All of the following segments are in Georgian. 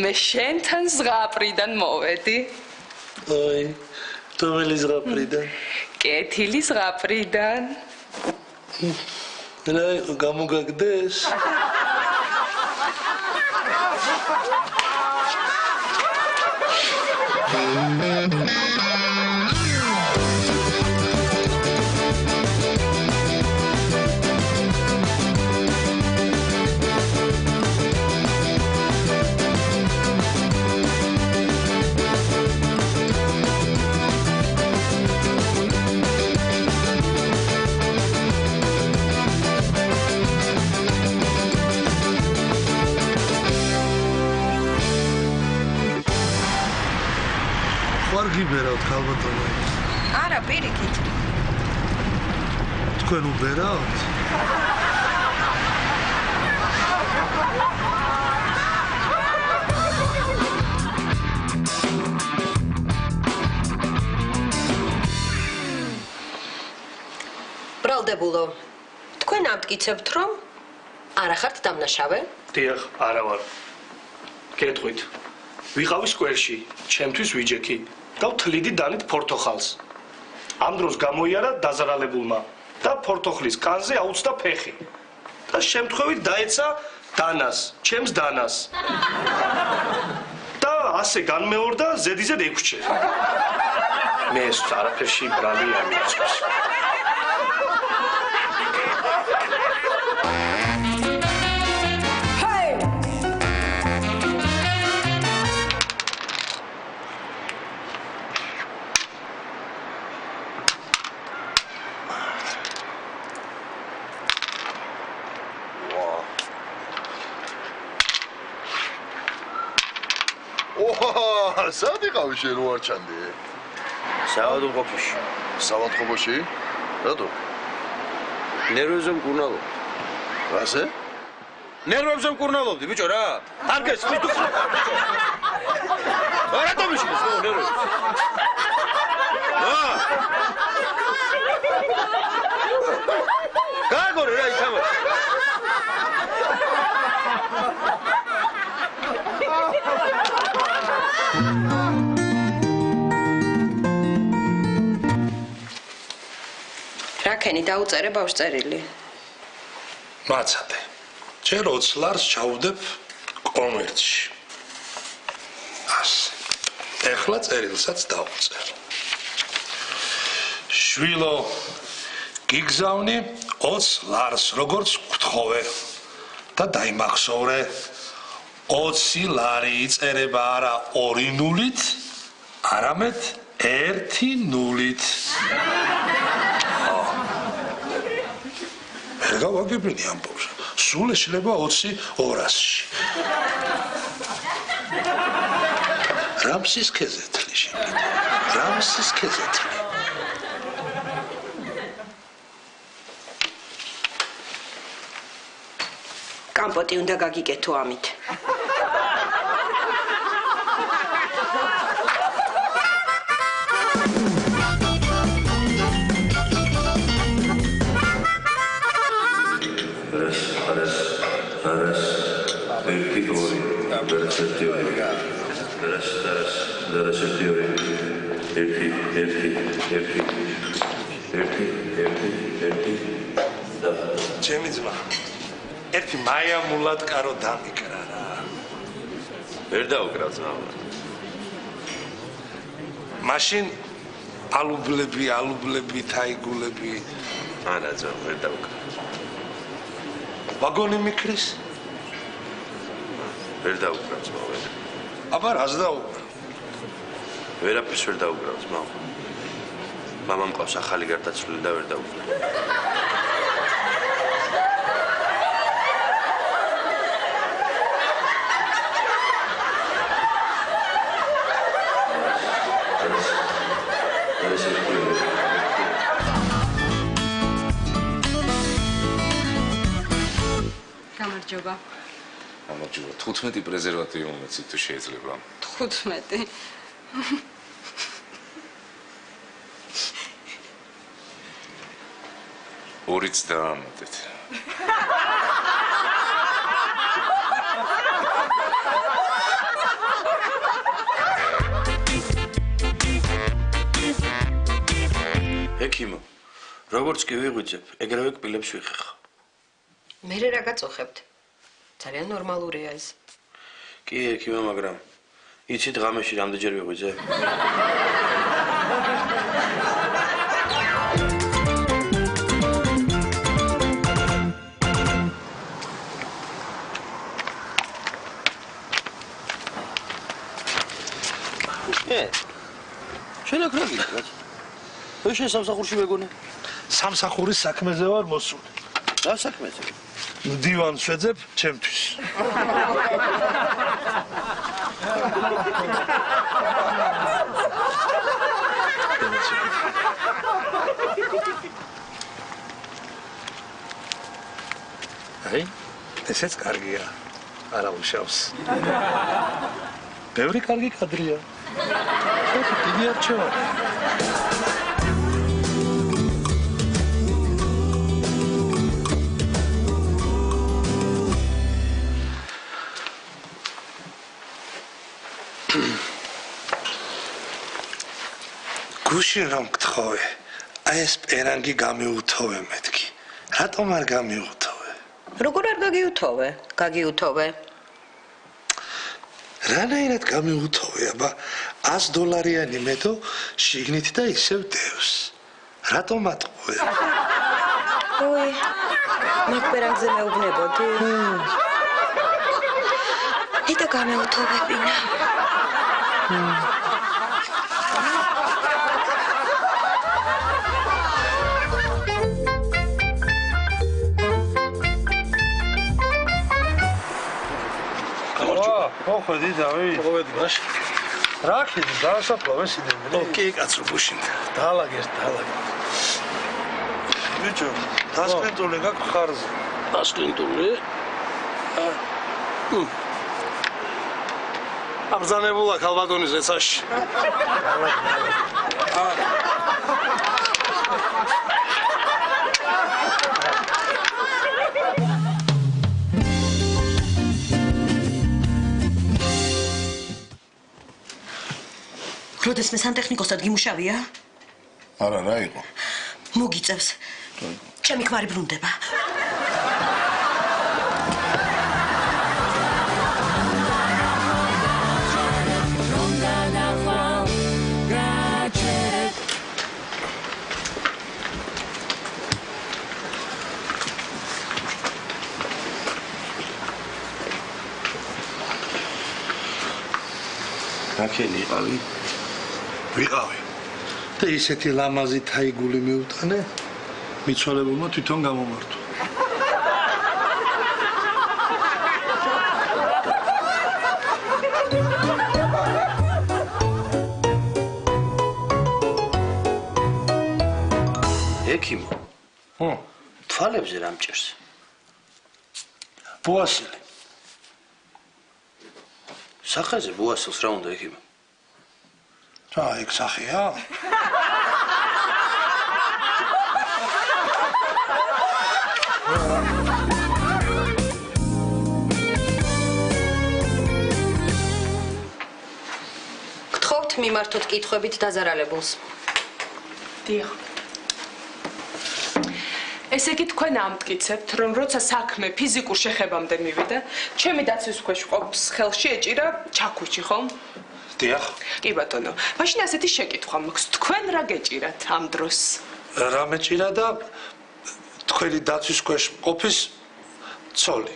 მე შენთან ზღაპრიდან მოვედი. Ой, რომელი ზღაპრიდან? კეთილი ზღაპრიდან. რა გამოგაგდეს? გიბერავთ ხალბატონო? არა, პირიქით. თქვენ უბერავთ? ბრალდებულო, თქვენ ამტკიცებთ, რომ არ ახართ დამნაშავე? დიახ, არა ვარ. გეტყვით. ვიყავი სკვერში, ჩემთვის ვიჯექი. და თლიდი დანით ფორთოხალს. ამ დროს გამოიარა დაზარალებულმა და ფორთოხლის კანზე აუწდა ფეხი. და შემთხვევით დაეცა დანას, ჩემს დანას. და ასე განმეორდა ზედიზედ ექვსჯერ. მე ეს არაფერში ბრალი არ მიწევს. სად იყავი შენ რო არ ჩანდი? საავადმყოფოში. საავადმყოფოში? რატო? ნერვებზე მკურნალობდი. რაზე? ნერვებზე მკურნალობდი, ბიჭო რა. არ გესმის თუ. რატო მიშლის ხო ნერვებზე? გაგორე რა იქამა. რაკენი დაუწერე ბავშვწერილი. მაცადე. ჯერ 20 ლარს ჩავუდებ კონვერტში. ასე. ეხლა წერილსაც დავუწერ. შვილო, გიგზავნი 20 ლარს როგორც გთხოვე და დაიმახსოვრე. 20 ლარი იწერება არა 2 ნულით, არამედ 1 ნულით. ვერ გავაგებინი ამბობს. სულ ეშლება 20 200-ში. რამსის ქეზეთლი შეგიძლია. რამსის ქეზეთლი. კამპოტი უნდა გაგიკეთო ამით. ჩემი ძმა ერთი მაიამულად კარო დამიკრა რა. ვერ დაუკრავ ძმა. მაშინ ალუბლები, თაიგულები. არა ძმა, ვერ დაუკრავ. ვაგონი მიქრის? ვერ დაუკრავ ძმა, ვერ. აბა რას დაუკრავ? ვერაფერს ვერ დაუკრავ ძმა. მამამ ყავს ახალი გარდაცვლილი და ვერ დაუკრავ. გამარჯობა. გამარჯობა. 15 პრეზერვატივი მომეცით თუ შეიძლება. 15. ორიც დაამატეთ. ექიმო, როგორც კი ვიღვიძებ, ეგრევე კბილებს ვიხეხა. მე რა გაწუხებთ? ძალიან ნორმალურია ეს. კი, ექიმო, მაგრამ იცით ღამეში რამდენჯერ ვიღვიძებ? შენ აქ რა გიქრათ? შენ სამსახურში მეგონა? სამსახურის საქმეზე ვარ მოსული. რა საქმეზე? დივანს შეძებ ჩემთვის. აი, ესეც კარგია. არა უშავს. ბევრი კარგი კადრია. დიდი არჩევანი. გუშინ რომ გთხოვე, აი ეს პერანგი გამიუთოვე მეთქი. რატომ არ გამიუთოვე? როგორ არ გაგიუთოვე? გაგიუთოვე. რანაირად გამიუთოვე, აბა $100 მეთო შიგნით და ისევ დევს. რატომ ატყუე? ой, მაგ პერანგზე მეუბნებოდი. იტა გამიუთოვებინა. მოხდი დავით. მოხდი მაშ. რა ქედი დაასაფლავე სიდემდე. ოკი, კაცო გუშინ. დაალაგერთ. ბიჭო, დასკრინტული გაქვს ხარზე. დასკრინტული? აბზანებულა ქალბატონის ეცაში. როდესმე სანტექნიკოსად გიმუშავია? არა, რა იყო? მოგიწევს. ჩემი ქმარი ბრუნდება. რაკენი იყავი? ვიყავი. და ისეთი ლამაზი თაიგული მიუტანე, მიცვალებულმა თვითონ გამომართვა. ექიმო. თვალებზე რა მჭირს? ბუასილი. სახეზე ბუასილს რა უნდა ექიმო? რა, ეგ სახეა? გთხოვთ მიმართოთ კითხვებით დაზარალებულს. დიახ. ესე იგი თქვენ ამტკიცებთ, რომ როცა საქმე ფიზიკურ შეხებამდე მივიდა, ჩემი დაცვის ქვეშ ყოფს ხელში ეჭირა ჩაქვიჩი, ხომ? დიახ. კი ბატონო, მაშინ ასეთი შეკითხვა მაქვს, თქვენ რა გეჭირათ ამ დროს? რა მეჭირა და თქვენი დაცვის ქვეშ ყოფის ცოლი.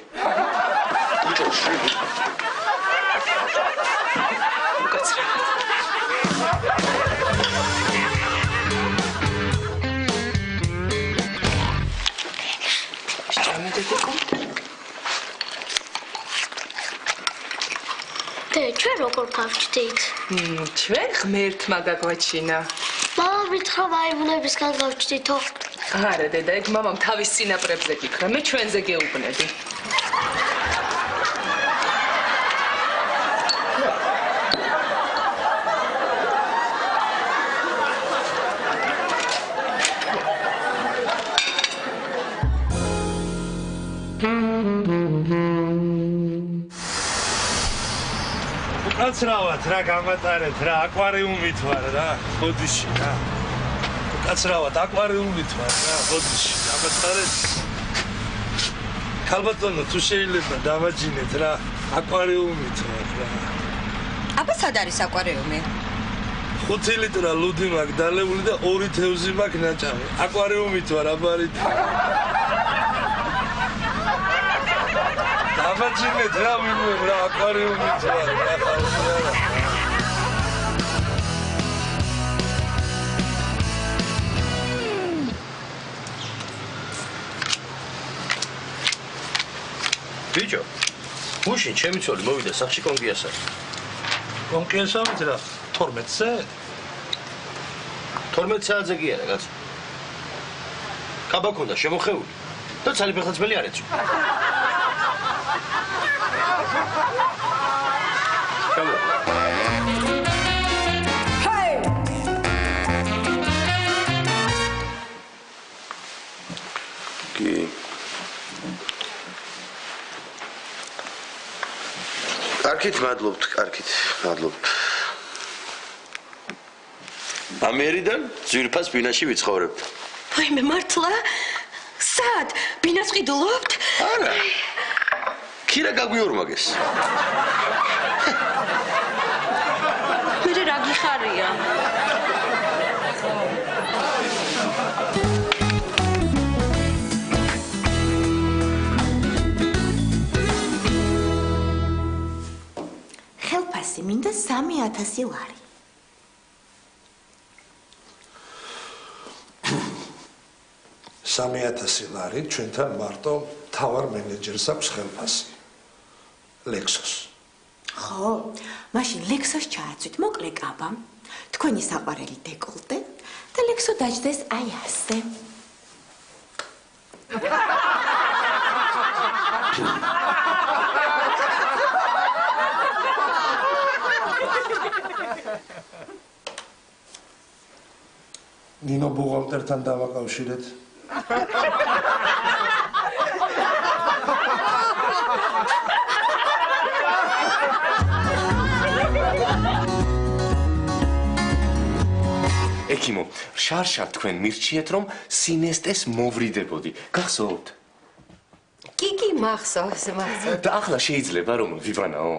ჩვენ როგორ გავჩდით? ჩვენ ღმერთმა გაგვაჩინა. მამამ მითხრა მაიმუნებისგან გავჩდითო. არა დედა, ეგ მამამ თავის წინაპრებზე გიქრა, მე ჩვენზე გეუბნები. კაცრავად რა გამატარეთ რა აკვარიუმით ვარ რა ხოდიში რა კაცრავად აკვარიუმით ვარ რა, ბოდიში, დამაწყარეთ. ქალბატონო, თუ შეიძლება დავაჯინეთ რა, აკვარიუმით ვარ რა. აბა სად არის აკვარიუმი? 5 ლიტრა ლუდი მაქვს დალეული და 2 თევზი მაქვს ნაჭამი. აკვარიუმით ვარ, აბარით. დავაჯინეთ რა, ვინმე რა, აკვარიუმით ვარ რა, ხალხი არა. ბიჭო, გუშინ ჩემი ცოლი მოვიდა სახში კონკიასად. კონკიასავით რა, 12-ზე? 12 საათზე კი არა, კაცო. კაბა ქონდა შემოხეული და ცალი ფეხაცმელი არ ეწვა. კაბა. ჰეი! კი. კარგით, მადლობთ, კარგით, მადლობთ. ამერიდან ძვირფას ბინაში ვიცხოვრებ. ვაიმე, მართლა? სად? ბინას ყიდულობთ? არა. ქირა გაგვიორმაგეს. მე რა გიხარია? ხელფასი მინდა 3000 ლარი. $3000 ჩვენთან მარტო თავარ მენეჯერს აქვს ხელფასი. ლექსოს. ხო, მაშინ ლექსოს ჩააცვით მოკლე კაბა, თქვენი საყვარელი დეკოლტე და ლექსო დაჯდეს აი ასე. ნინო ბუღალტერთან დავაკავშირეთ. ეკიმო, შარშარ თქვენ მირჩიეთ რომ სინესტეს მოვრიდებოდი. გახსოვთ? კი, მახსოვს. და ახლა შეიძლება რომ ვიბრანაო?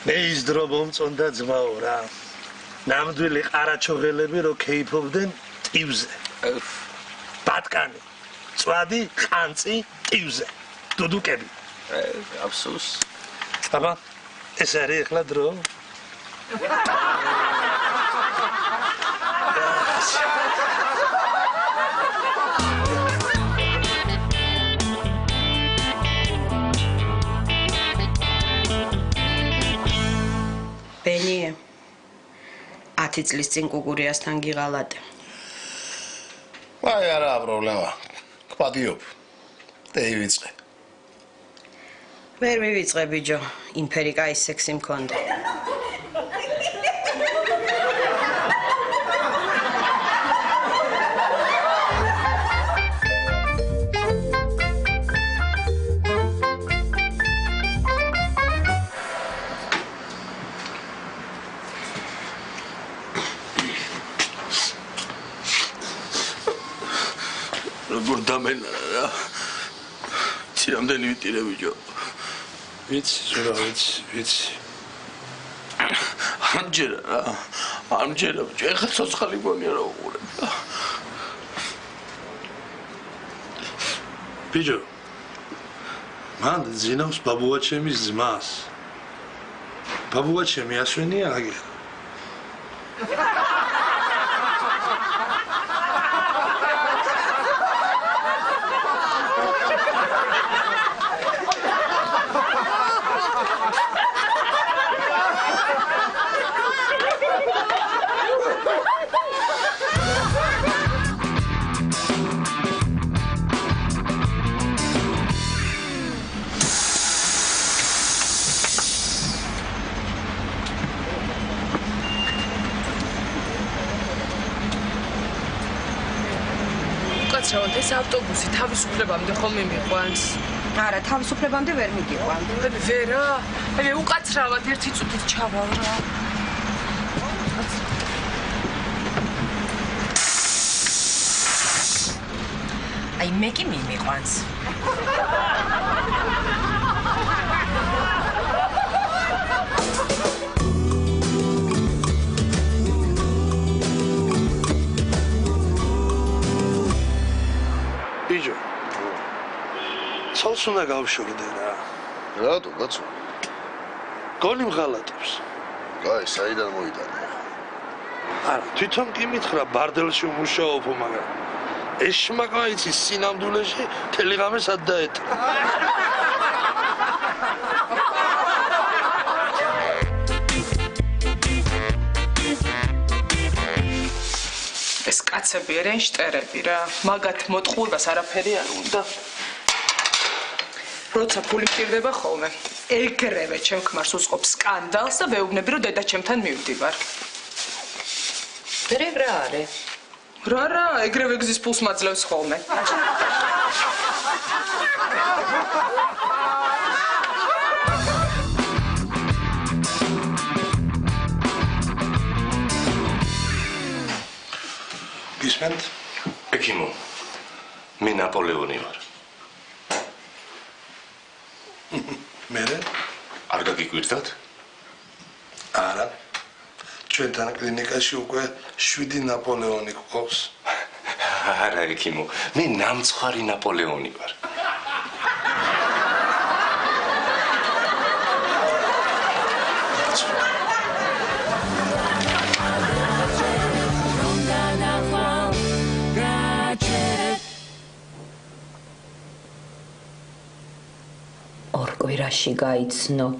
მე ის დრო მომწონდა ძმაო რა. ნამდვილი ყარაჩოღელები რო ქეიფობდნენ ტივზე. ბატკანი, წვადი, ყანწი, ტივზე. დუდუკები. აფსოს. აბა, ეს არის ახლა დრო? ბენიე 10 წლის წინ კუგურიასთან გიღალატე. აი არა პრობლემა. კვადიობ. დაივიწყე. ვერ მივიწყე ბიჭო, ინფერი კაი სექსი მქონდა. როგორ დამენარა რა. ცირამდენი ვიტირე ბიჭო. ვიცი, ზურა ვიცი. ამჯერა რა. ამჯერა ბიჭო, ეხლა ცოცხალი გონია რა უყურებ რა. ბიჭო, მან ძინავს ბაბუაჩემის ძმას. ბაბუაჩემი ასვენია აგერა. უკაცრავად ეს ავტობუსი თავისუფლებამდე ხომ მიყვანს? არა, თავისუფლებამდე ვერ მიგიყვან. ვერა? აი უკაცრავად ერთი წუთით ჩავალ რა. აი მე კი მიმიყვანს. ბიჭო ცოლს უნდა გავშორდე რა რატო კაცო? გონი მღალატებს კაი, საიდან მოიტანე? არა თვითონ კი მითხრა ბარდელში ვმუშაობო მაგრამ ეს შმაკა იცის სინამდვილეში თელეგამეს ად დაეტა ეს კაცები არიან შტერები რა. მაგათ მოტყუებას არაფერი არ უნდა. როცა ფული მჭირდება ხოლმე, ეგრევე ჩემ ქმარს უწყობს სკანდალს და ვეუბნები რომ დედა ჩემთან მივდივარ. მერე რა არის? რა, ეგრევე გზის ფულს მაძლევს ხოლმე. გისმენთ? ექიმო, მე ნაპოლეონი ვარ. მერე? არ გაგიკვირდათ? არა. ჩვენთან კლინიკაში უკვე 7 ნაპოლეონი გვყავს. არა, ექიმო, მე ნამცხვარი ნაპოლეონი ვარ. ორ კვირაში გაიცნობ.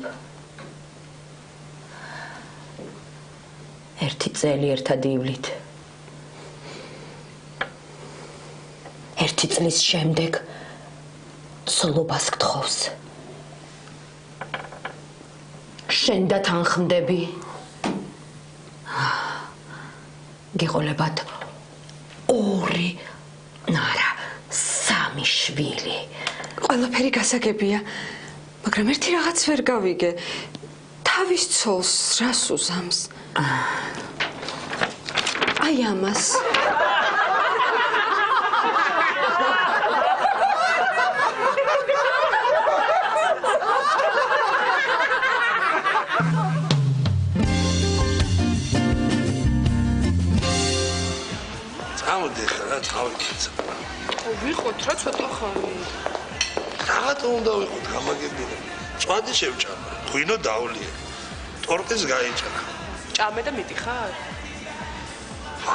ერთი წელი ერთად ივლით. ერთი წლის შემდეგ სულობას გთხოვს. შენ და თან ხმდები. გიყოლებათ 2, არა, 3 შვილი. ყველაფერი გასაგებია, მაგრამ ერთი რაღაც ვერ გავიგე. თავის ცოლს რას უზამს? აი ამას. წამოდი ხა, წავიდეთ. ვიყოთ რა ცოტა ხანი. რაღაცა უნდა ვიყოთ გამაგებინე. წვადი შევჭამ. ღვინო დაულიე. ტორტის გაიჭრა. ჭამე და მიდიხარ?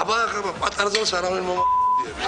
აბა, პატარძელს არავინ მომაყიებს.